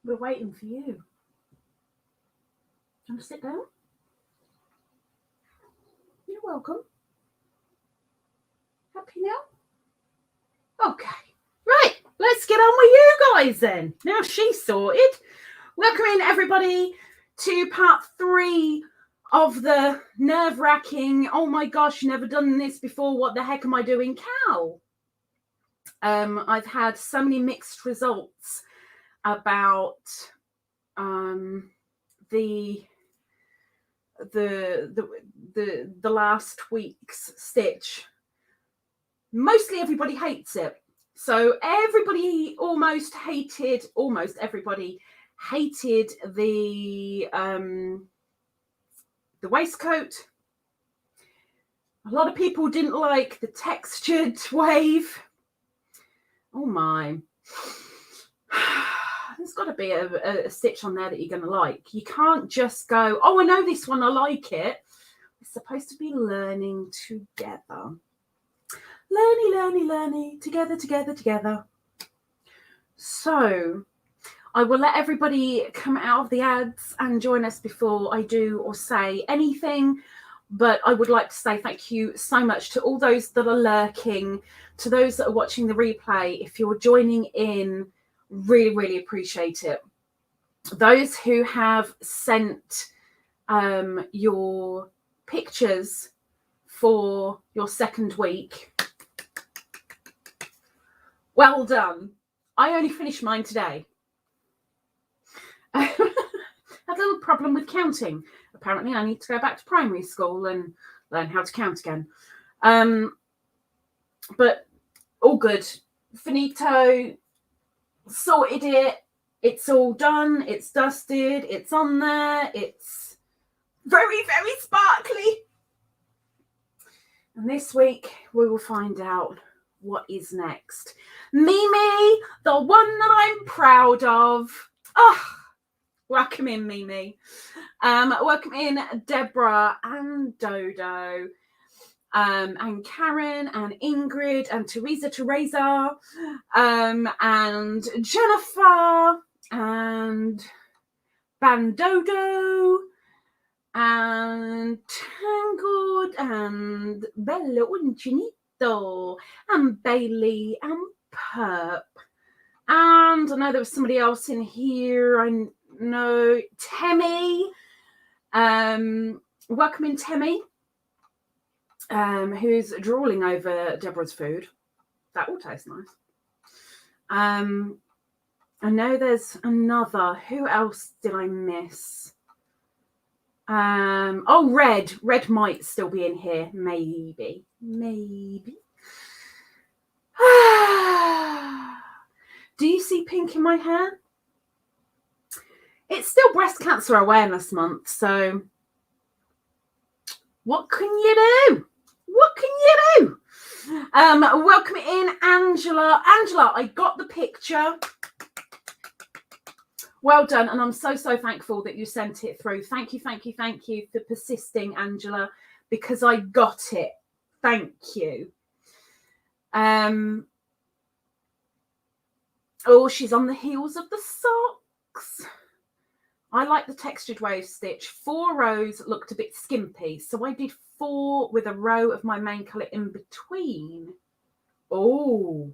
We're waiting for you. Do you want to sit down? You're welcome. Happy now? Okay. Right, let's get on with you guys then. Now she's sorted. Welcome in, everybody, to part 3 of the nerve-wracking, oh my gosh, never done this before, what the heck am I doing, cow? I've had so many mixed results about the last week's stitch. Mostly everybody hates it. So almost everybody hated the waistcoat. A lot of people didn't like the textured wave. Oh my. There's got to be a stitch on there that you're going to like. You can't just go, oh, I know this one, I like it. It's supposed to be learning together. Learny, together. So I will let everybody come out of the ads and join us before I do or say anything. But I would like to say thank you so much to all those that are lurking, to those that are watching the replay. If you're joining in, really, really appreciate it. Those who have sent your pictures for your second week, well done. I only finished mine today. I had a little problem with counting. Apparently, I need to go back to primary school and learn how to count again. But all good. Finito. Sorted it. It's all done. It's dusted. It's on there. It's very, very sparkly. And this week, we will find out what is next. Mimi, the one that I'm proud of. Oh, welcome in, Mimi. Welcome in, Deborah and Dodo, and Karen and Ingrid and Teresa, and Jennifer and Bandodo and Tangled and Bella Uncinito and Bailey and Perp. And I know there was somebody else in here. I know Temmie. Welcome in, Temmie, who's drooling over Deborah's food. That all tastes nice. I know there's another. Who else did I miss? Oh, Red. Red might still be in here. Maybe. Do you see pink in my hair? It's still Breast Cancer Awareness Month, so what can you do? Welcome in, Angela. Angela, I got the picture. Well done, and I'm so thankful that you sent it through. Thank you for persisting, Angela, because I got it. Thank you. Oh, she's on the heels of the socks. I like the textured wave stitch. 4 rows looked a bit skimpy, so I did 4 with a row of my main colour in between. Oh,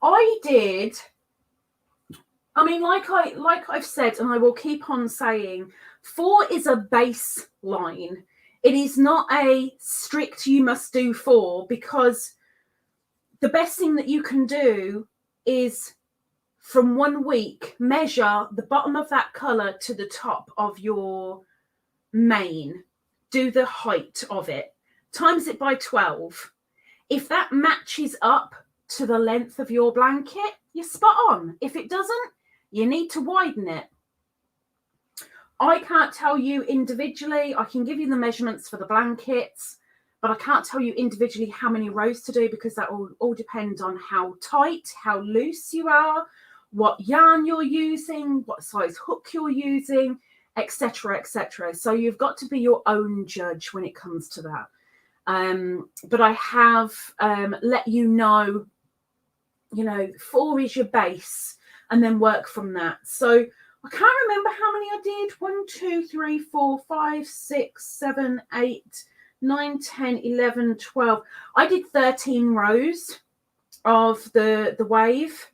I did. I mean, like I've said, and I will keep on saying, 4 is a baseline. It is not a strict you must do 4, because the best thing that you can do is from 1 week, measure the bottom of that colour to the top of your main. Do the height of it. Times it by 12. If that matches up to the length of your blanket, you're spot on. If it doesn't, you need to widen it. I can't tell you individually. I can give you the measurements for the blankets, but I can't tell you individually how many rows to do, because that all depends on how tight, how loose you are, what yarn you're using, what size hook you're using, etc. So you've got to be your own judge when it comes to that. But I have let you know, 4 is your base. and then work from that. So I can't remember how many I did. 1, 2, 3, 4, 5, 6, 7, 8, 9, 10, 11, 12. I did 13 rows of the wave.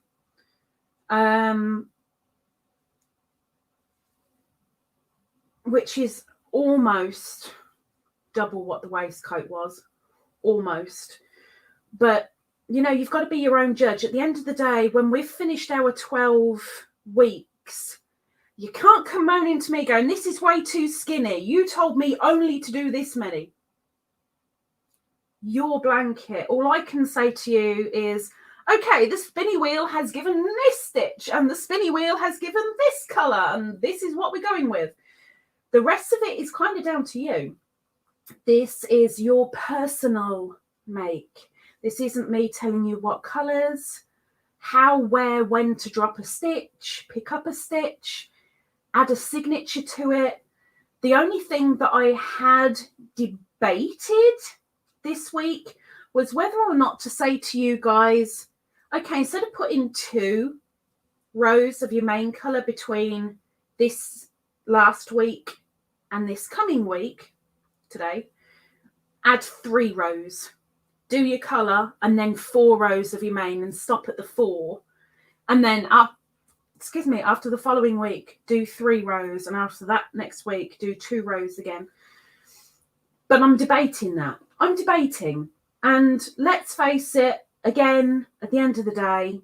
Which is almost double what the waistcoat was. Almost. But, you know, you've got to be your own judge. At the end of the day, when we've finished our 12 weeks, you can't come moaning to me going, this is way too skinny. You told me only to do this many. Your blanket. All I can say to you is, okay, the spinny wheel has given this stitch and the spinny wheel has given this colour and this is what we're going with. The rest of it is kind of down to you. This is your personal make. This isn't me telling you what colours, how, where, when to drop a stitch, pick up a stitch, add a signature to it. The only thing that I had debated this week was whether or not to say to you guys, okay, instead of putting 2 rows of your main colour between this last week and this coming week, today, add 3 rows. Do your colour and then 4 rows of your main and stop at the 4. And then after the following week, do 3 rows. And after that next week, do 2 rows again. But I'm debating that. I'm debating. And let's face it, again, at the end of the day,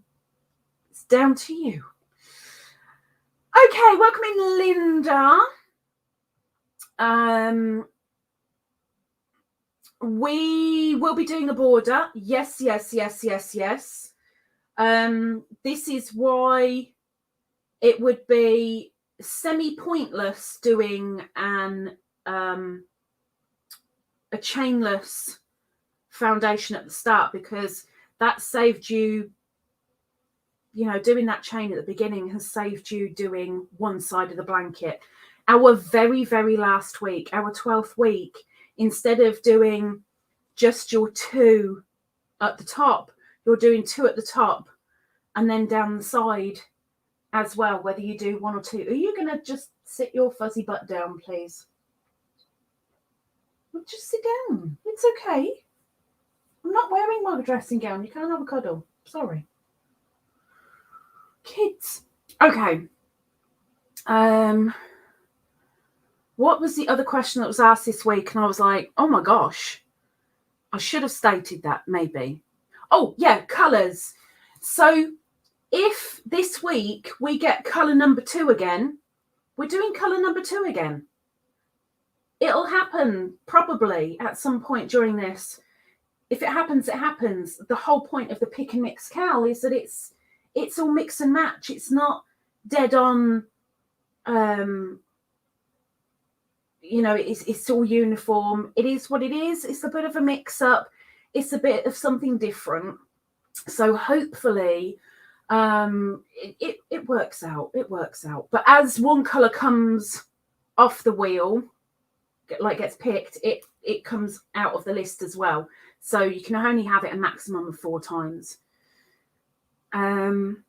it's down to you. Okay, welcome in, Linda. We will be doing a border. Yes. This is why it would be semi-pointless doing a chainless foundation at the start, because that saved you, doing that chain at the beginning has saved you doing one side of the blanket. Our very, very last week, our 12th week, instead of doing just your 2 at the top, you're doing 2 at the top and then down the side as well, whether you do 1 or 2. Are you going to just sit your fuzzy butt down, please? Well, just sit down. It's okay. I'm not wearing my dressing gown. You can't have a cuddle. Sorry. Kids. Okay. What was the other question that was asked this week? And I was like, oh my gosh, I should have stated that maybe. Oh yeah, colours. So if this week we get colour number 2 again, we're doing colour number 2 again. It'll happen probably at some point during this. If it happens, it happens. The whole point of the pick and mix cowl is that it's all mix and match. It's not dead on, it's all uniform. It is what it is. It's a bit of a mix-up. It's a bit of something different. So hopefully it works out. It works out. But as one colour comes off the wheel, gets picked, it comes out of the list as well. So you can only have it a maximum of 4 times. I'm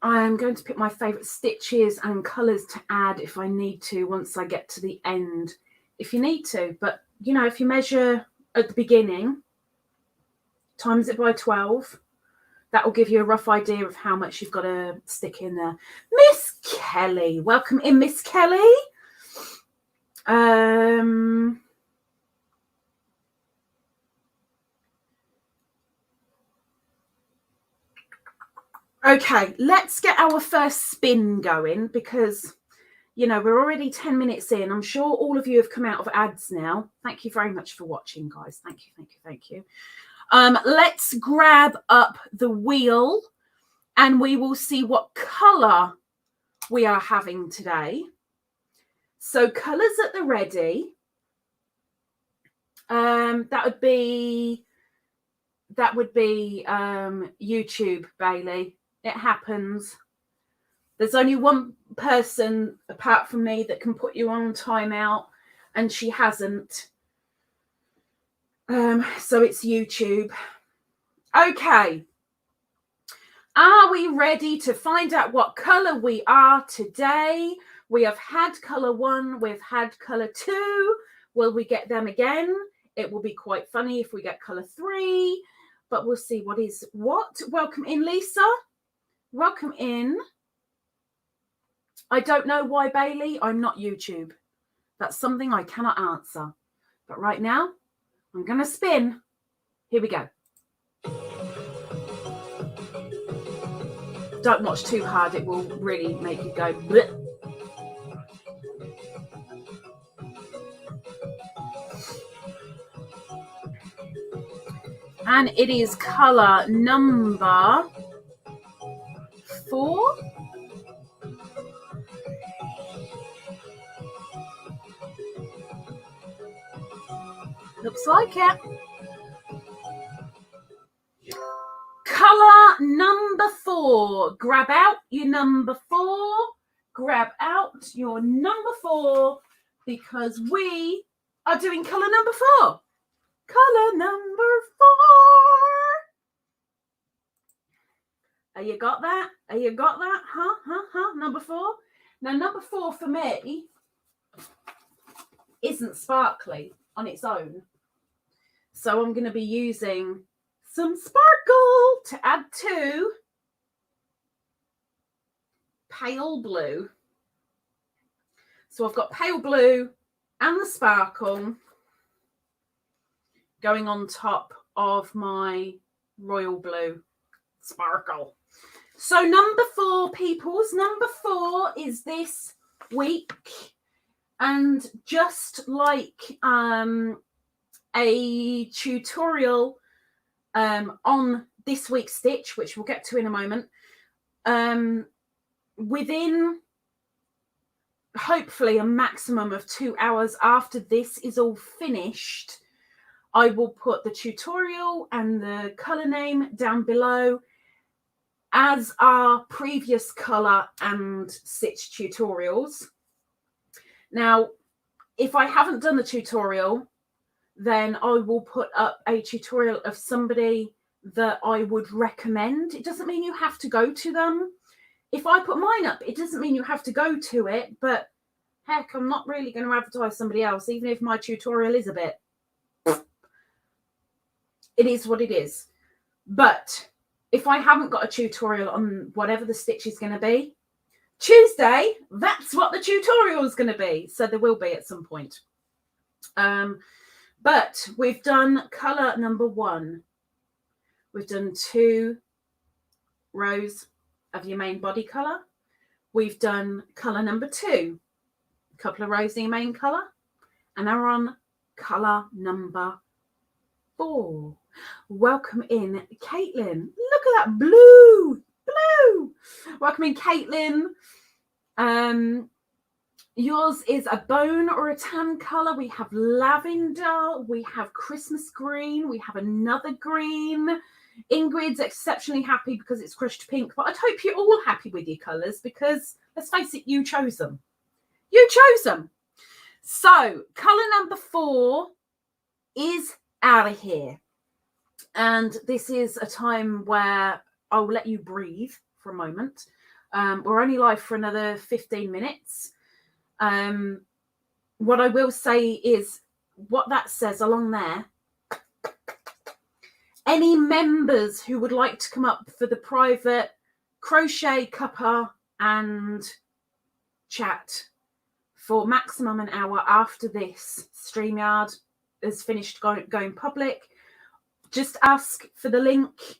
going to pick my favourite stitches and colours to add if I need to once I get to the end, if you need to. But, if you measure at the beginning, times it by 12, that will give you a rough idea of how much you've got to stick in there. Miss Kelly, welcome in, Miss Kelly. Okay, let's get our first spin going, because, we're already 10 minutes in. I'm sure all of you have come out of ads now. Thank you very much for watching, guys. Thank you. Let's grab up the wheel and we will see what colour we are having today. So colours at the ready. That would be YouTube, Bailey. It happens. There's only one person apart from me that can put you on timeout, and she hasn't. So it's YouTube. Okay. Are we ready to find out what colour we are today? We have had colour 1, we've had colour 2. Will we get them again? It will be quite funny if we get colour 3, but we'll see what is what. Welcome in, Lisa. Welcome in. I don't know why, Bailey. I'm not YouTube. That's something I cannot answer. But right now, I'm going to spin. Here we go. Don't watch too hard. It will really make you go bleh. And it is colour number 4. Looks like it. Colour number 4. Grab out your number 4. Grab out your number 4 because we are doing colour number 4. Colour number 4. You got that? You got that? Huh? Number 4. Now, number 4 for me isn't sparkly on its own. So I'm going to be using some sparkle to add to pale blue. So I've got pale blue and the sparkle going on top of my royal blue sparkle. So number 4, peoples, number 4 is this week. And just like a tutorial on this week's stitch, which we'll get to in a moment, within hopefully a maximum of 2 hours after this is all finished, I will put the tutorial and the colour name down below, as are previous colour and stitch tutorials. Now, if I haven't done the tutorial, then I will put up a tutorial of somebody that I would recommend. It doesn't mean you have to go to them. If I put mine up, it doesn't mean you have to go to it, but heck, I'm not really going to advertise somebody else, even if my tutorial is a bit. It is what it is. But if I haven't got a tutorial on whatever the stitch is going to be, Tuesday, that's what the tutorial is going to be. So there will be at some point. But we've done colour number 1. We've done 2 rows of your main body colour. We've done colour number 2, a couple of rows in your main colour. And now we're on colour number 4. Welcome in, Caitlin. Look at that blue. Welcome in, Caitlin. Yours is a bone or a tan colour. We have lavender. We have Christmas green. We have another green. Ingrid's exceptionally happy because it's crushed pink. But I'd hope you're all happy with your colours because, let's face it, you chose them. You chose them. So, colour number 4 is out of here. And this is a time where I'll let you breathe for a moment. We're only live for another 15 minutes. What I will say is what that says along there. Any members who would like to come up for the private crochet, cuppa and chat for maximum an hour after this StreamYard is finished going public, just ask for the link.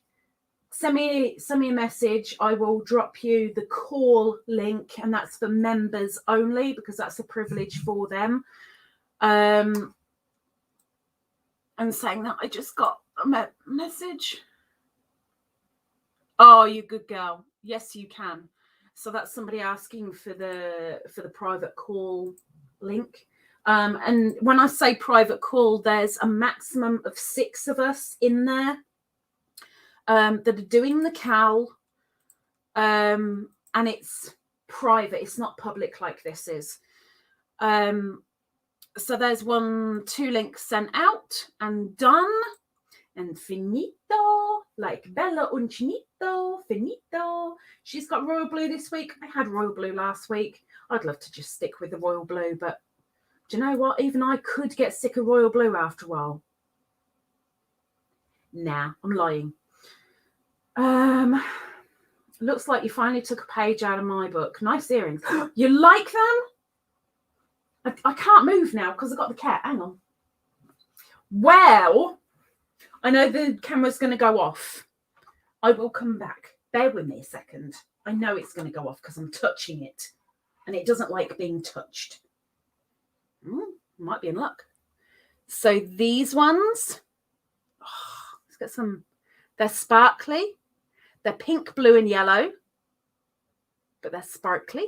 Send me a message. I will drop you the call link, and that's for members only because that's a privilege for them. And saying that, I just got a message. Oh, you good girl. Yes, you can. So that's somebody asking for the private call link. And when I say private call, there's a maximum of 6 of us in there. That are doing the cowl, and it's private. It's not public like this is. So there's 1, 2 links sent out and done and finito. like Bella Uncinito, Finito. She's got royal blue this week. I had royal blue last week. I'd love to just stick with the royal blue, but do you know what? Even I could get sick of royal blue after a while. Nah, I'm lying. Looks like you finally took a page out of my book. Nice earrings. You like them? I can't move now because I've got the cat. Hang on. Well, I know the camera's going to go off. I will come back. Bear with me a second. I know it's going to go off because I'm touching it. And it doesn't like being touched. Might be in luck. So these ones, let's get some. They're sparkly. They're pink, blue, and yellow. But they're sparkly.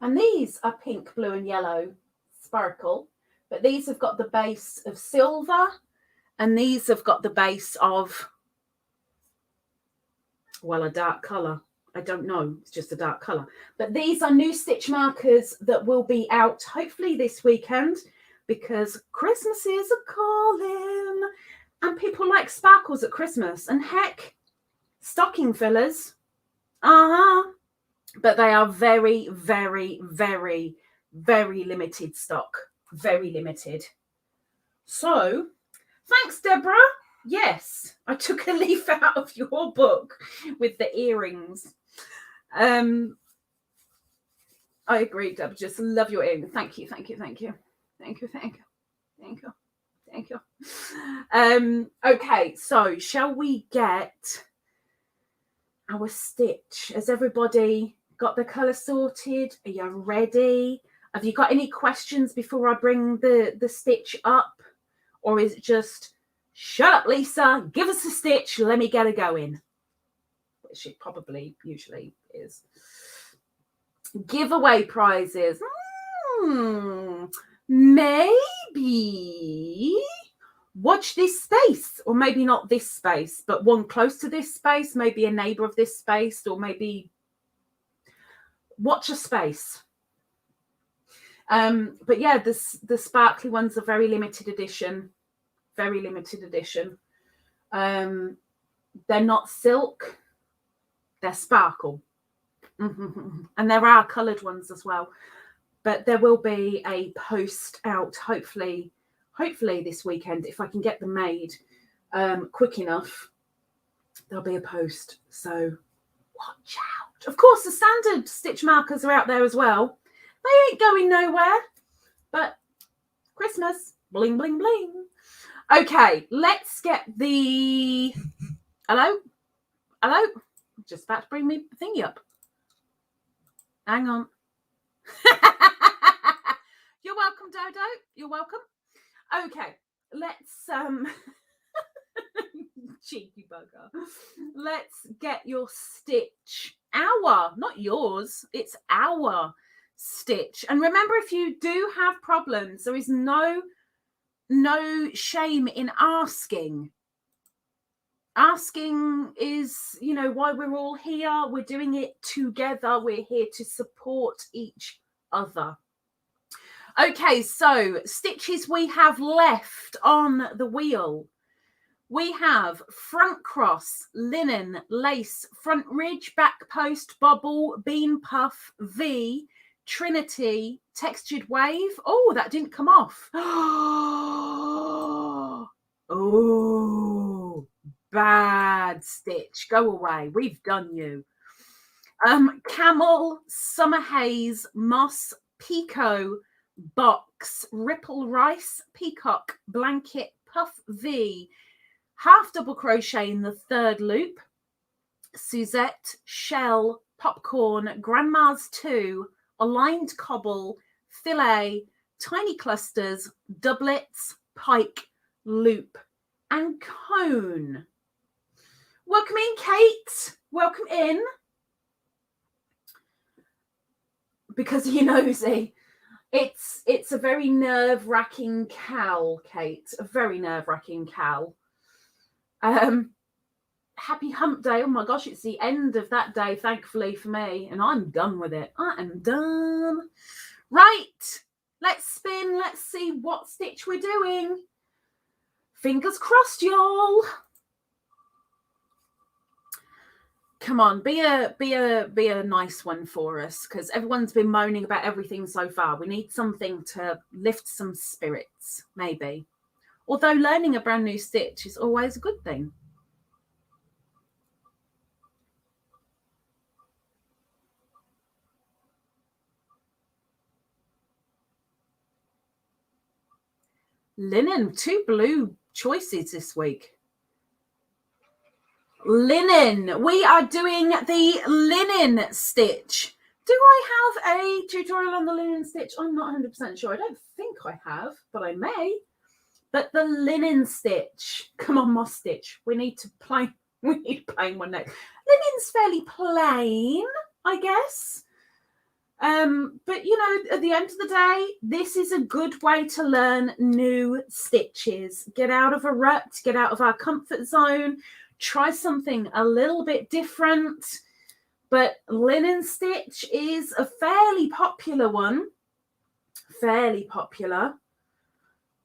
And these are pink, blue, and yellow sparkle. But these have got the base of silver. And these have got the base of, well, a dark colour. I don't know. It's just a dark colour. But these are new stitch markers that will be out hopefully this weekend because Christmas is a calling. And people like sparkles at Christmas. And heck, stocking fillers. But they are very, very, very, very limited stock. Very limited. So, thanks, Deborah. Yes, I took a leaf out of your book with the earrings. I agree, Deborah. Just love your earrings. Thank you, thank you, thank you. Thank you, thank you. Thank you. Thank you. Okay, so shall we get our stitch? Has everybody got the colour sorted? Are you ready? Have you got any questions before I bring the stitch up? Or is it just, shut up, Lisa, give us a stitch, let me get it going? Which it probably usually is. Giveaway prizes. Maybe watch this space, or maybe not this space, but one close to this space, maybe a neighbour of this space, or maybe watch a space. But yeah, the sparkly ones are very limited edition. Very limited edition. They're not silk, they're sparkle. And there are coloured ones as well. But there will be a post out, hopefully this weekend, if I can get them made quick enough. There'll be a post. So watch out. Of course, the standard stitch markers are out there as well. They ain't going nowhere. But Christmas, bling, bling, bling. Okay, let's get the... Hello? Just about to bring me thingy up. Hang on. You're welcome, Dodo. You're welcome. Okay, let's cheeky bugger. Let's get your stitch. Our, not yours. It's our stitch. And remember, if you do have problems, there is no shame in asking. Asking is, why we're all here. We're doing it together. We're here to support each other. Okay, so stitches we have left on the wheel. We have front cross, linen, lace, front ridge, back post, bobble, bean puff, V, Trinity, textured wave. Oh, that didn't come off. Oh, bad stitch. Go away. We've done you. Camel, summer haze, moss, Pico, box, ripple rice, peacock, blanket, puff V, half double crochet in the third loop, Suzette, shell, popcorn, grandma's 2, aligned cobble, filet, tiny clusters, doublets, pike, loop, and cone. Welcome in, Kate. Welcome in. Because you're nosy. It's a very nerve-wracking cowl, Kate. A very nerve-wracking cowl. Happy hump day. Oh my gosh, it's the end of that day, thankfully for me. And I'm done with it. I am done. Right. Let's spin. Let's see what stitch we're doing. Fingers crossed, y'all. Come on, be a nice one for us, because everyone's been moaning about everything so far. We need something to lift some spirits, maybe. Although learning a brand new stitch is always a good thing. Linen, 2 blue choices this week. Linen. We are doing the linen stitch. Do I have a tutorial on the linen stitch? I'm not 100% sure. I don't think I have, but I may. But the linen stitch. Come on, moss stitch. We need plain one next. Linen's fairly plain, I guess. But you know, at the end of the day, this is a good way to learn new stitches. Get out of a rut, get out of our comfort zone, try something a little bit different. But linen stitch is a fairly popular one. Fairly popular.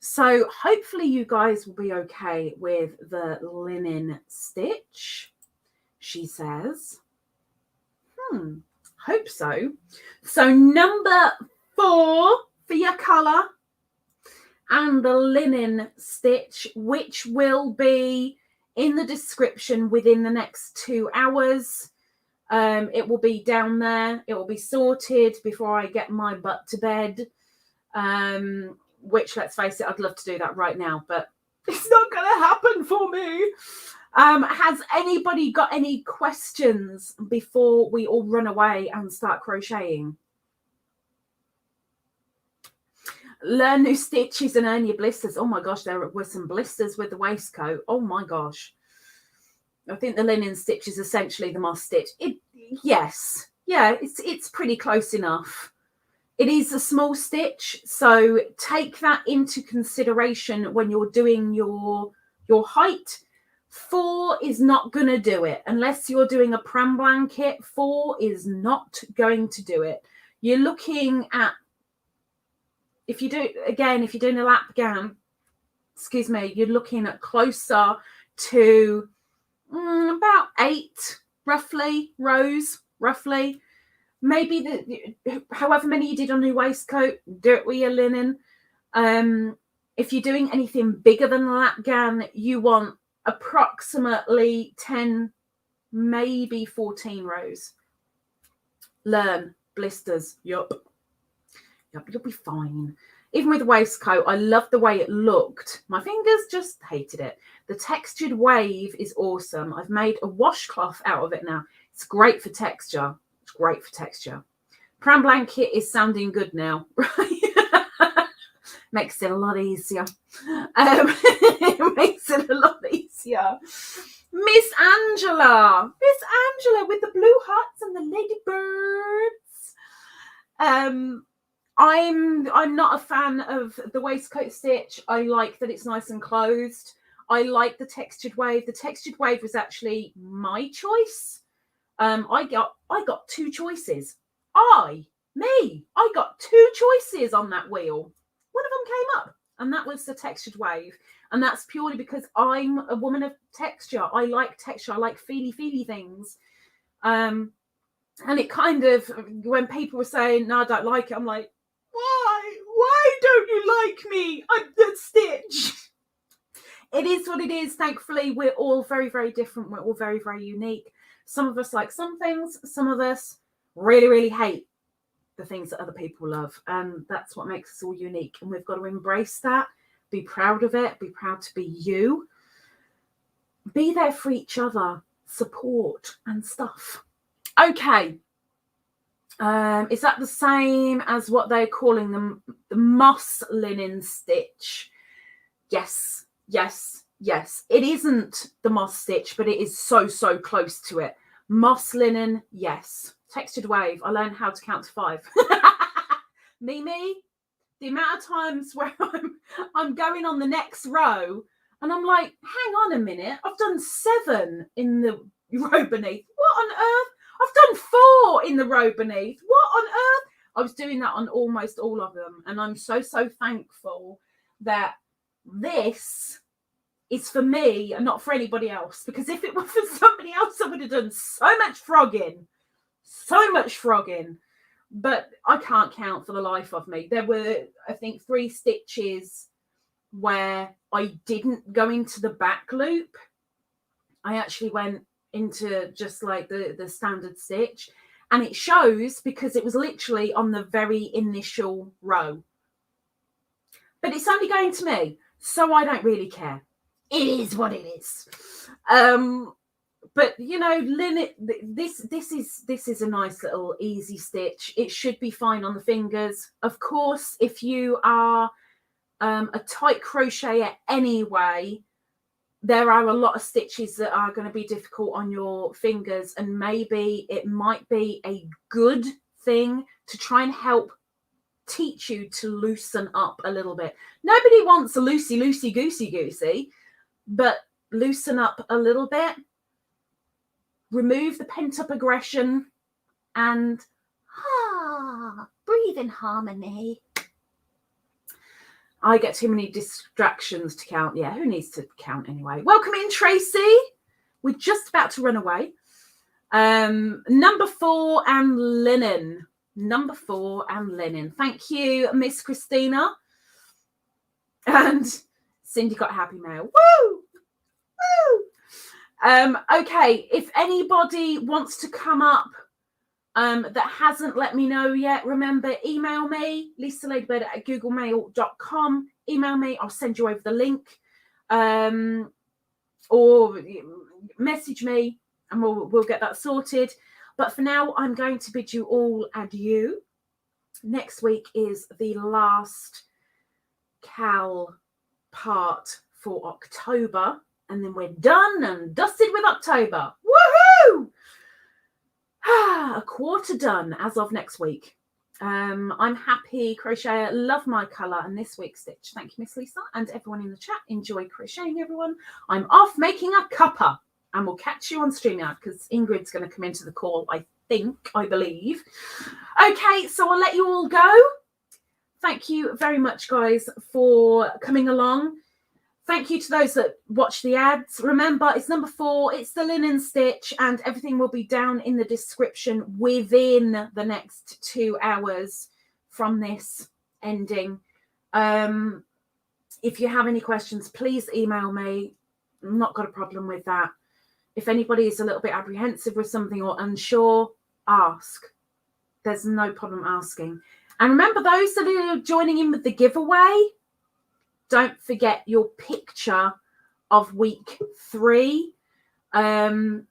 So hopefully you guys will be okay with the linen stitch, she says. Hope so. So number 4 for your colour and the linen stitch, which will be in the description within the next 2 hours. It will be down there. It will be sorted before I get my butt to bed. Which, let's face it, I'd love to do that right now, but it's not going to happen for me. Has anybody got any questions before we all run away and start crocheting? Learn new stitches and earn your blisters. Oh my gosh, there were some blisters with the waistcoat. Oh my gosh. I think the linen stitch is essentially the moss stitch. Yes. Yeah, it's pretty close enough. It is a small stitch, so take that into consideration when you're doing your height. 4 is not going to do it. Unless you're doing a pram blanket, 4 is not going to do it. You're looking at, if you're doing a lap gown, excuse me, you're looking at closer to about 8, roughly, rows, roughly. Maybe however many you did on your waistcoat, do it with your linen. If you're doing anything bigger than a lap gown, you want approximately 10, maybe 14 rows. Learn blisters. Yup, you'll be fine. Even with the waistcoat, I loved the way it looked. My fingers just hated it. The textured wave is awesome. I've made a washcloth out of it now. It's great for texture. It's great for texture. Pram blanket is sounding good now, right? Makes it a lot easier. It makes it a lot easier. Miss Angela with the blue hearts and the ladybirds. I'm not a fan of the waistcoat stitch. I like that it's nice and closed. I like the textured wave. The textured wave was actually my choice. I got 2 choices. I got 2 choices on that wheel. One of them came up, and that was the textured wave. And that's purely because I'm a woman of texture. I like texture. I like feely things. And it kind of, when people were saying, no, I don't like it, I'm like, why? Why don't you like me? I'm the stitch. It is what it is. Thankfully, we're all very, very different. We're all very, very unique. Some of us like some things. Some of us really hate the things that other people love. And that's what makes us all unique. And we've got to embrace that. Be proud of it. Be proud to be you. Be there for each other. Support and stuff. Okay. Is that the same as what they're calling the moss linen stitch? Yes. It isn't the moss stitch, but it is so close to it. Moss linen, yes. Textured wave, I learned how to count to 5. Mimi, the amount of times where I'm going on the next row and I'm like, hang on a minute, I've done 7 in the row beneath. What on earth? I've done 4 in the row beneath. What on earth? I was doing that on almost all of them. And I'm so thankful that this is for me and not for anybody else. Because if it were for somebody else, I would have done so much frogging. But I can't count for the life of me. There were, I think, 3 stitches where I didn't go into the back loop. I actually went into just like the standard stitch, and it shows because it was literally on the very initial row. But it's only going to me, so I don't really care. It is what it is. But you know, linen, this is a nice little easy stitch. It should be fine on the fingers. Of course, if you are a tight crocheter anyway, there are a lot of stitches that are going to be difficult on your fingers, and maybe it might be a good thing to try and help teach you to loosen up a little bit. Nobody wants a loosey goosey, but loosen up a little bit, remove the pent-up aggression, and breathe in harmony. I get too many distractions to count. Yeah, who needs to count anyway? Welcome in, Tracy. We're just about to run away. Number 4 and linen. Number 4 and linen. Thank you, Miss Christina. And Cindy got happy mail. Woo! Woo! Okay, if anybody wants to come up that hasn't let me know yet, remember, email me, lisaladybird@googlemail.com. Email me, I'll send you over the link, or message me and we'll get that sorted. But for now, I'm going to bid you all adieu. Next week is the last Cal part for October, and then we're done and dusted with October. Woohoo! A quarter done as of next week. I'm happy crocheter, love my colour and this week's stitch. Thank you, Miss Lisa, and everyone in the chat. Enjoy crocheting, everyone. I'm off making a cuppa, and we'll catch you on StreamYard because Ingrid's going to come into the call, I believe. Okay, so I'll let you all go. Thank you very much, guys, for coming along. Thank you to those that watch the ads. Remember, it's number 4. It's the linen stitch, and everything will be down in the description within the next 2 hours from this ending. If you have any questions, please email me. I've not got a problem with that. If anybody is a little bit apprehensive with something or unsure, ask. There's no problem asking. And remember, those that are joining in with the giveaway, don't forget your picture of week 3. Even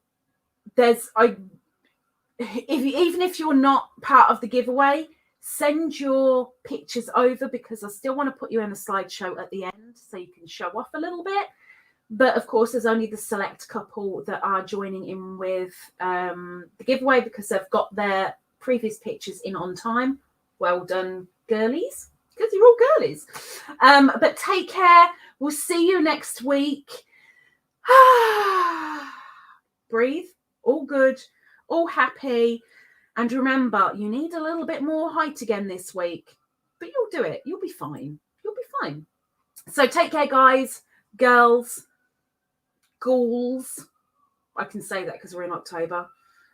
if you're not part of the giveaway, send your pictures over, because I still want to put you in a slideshow at the end so you can show off a little bit. But of course, there's only the select couple that are joining in with the giveaway because they've got their previous pictures in on time. Well done, girlies, because you're all girlies. But take care. We'll see you next week. Breathe. All good. All happy. And remember, you need a little bit more height again this week. But you'll do it. You'll be fine. You'll be fine. So take care, guys, girls, ghouls. I can say that because we're in October.